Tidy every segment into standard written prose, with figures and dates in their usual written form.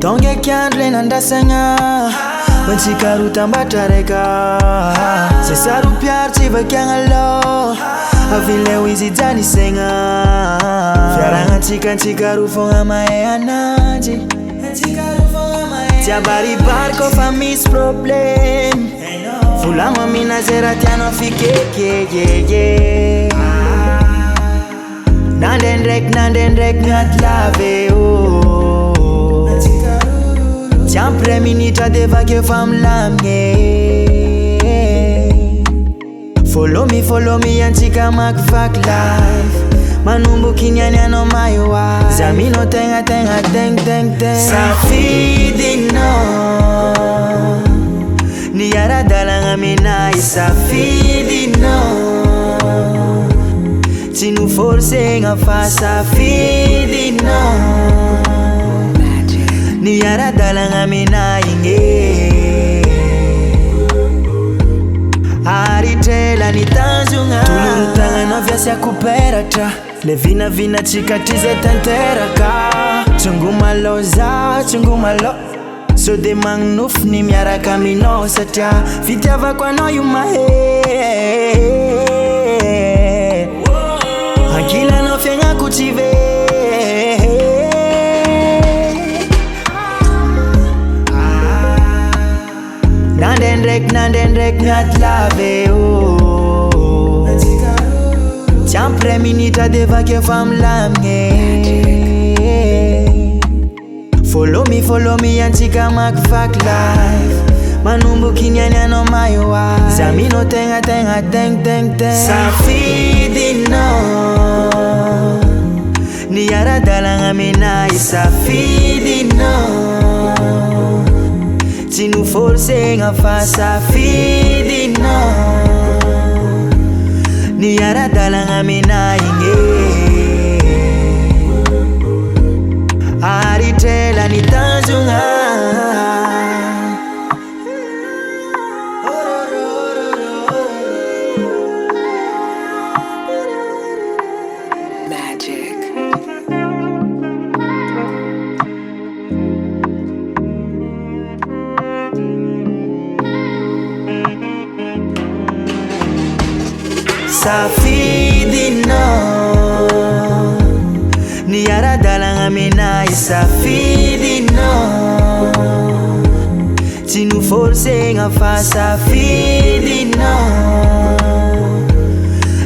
Tonge kyandle nandasanga Wanchikaru tambatareka Sesaru pyar chiva kyangalo Avile wizi jani senga Fiaranga chikaru fonga mae anaji Tiabari barco fa mis problem Fulama mina zeratiano fike Nandendrek ngat lave Sempre minita deva che fam lamge Follow me antika mak fuck life Manumbu kinyanya no maiwa Zamino tenga teng Safidi no Niyara dalanga minai Safidi no Tinu force nga fa Safidi no Niyara dalanga mina inge Aritela nitanzunga Tulurutanga no vyasi ya kuperata Levina chikatize tenteraka Chungumalo So de mangnuf ni miara kamino satya Fitiava kwa no yumahe Akila no fyenga kuchive Nandendrek ngat lave Sempre minita deva che fam lamge Follow me antika mak fuck life Manumbu kinyanya no maiwa Zamino tenga teng Safidi no Niyara dalanga minai Safidi no Tinu force nga fa Safidi no Niyara dalanga mina inge Aritela nitanzunga Magic. Safidi no Niyara dalanga minai Safidi no Tinu force nga fa Safidi no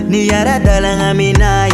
Niyara dalanga minai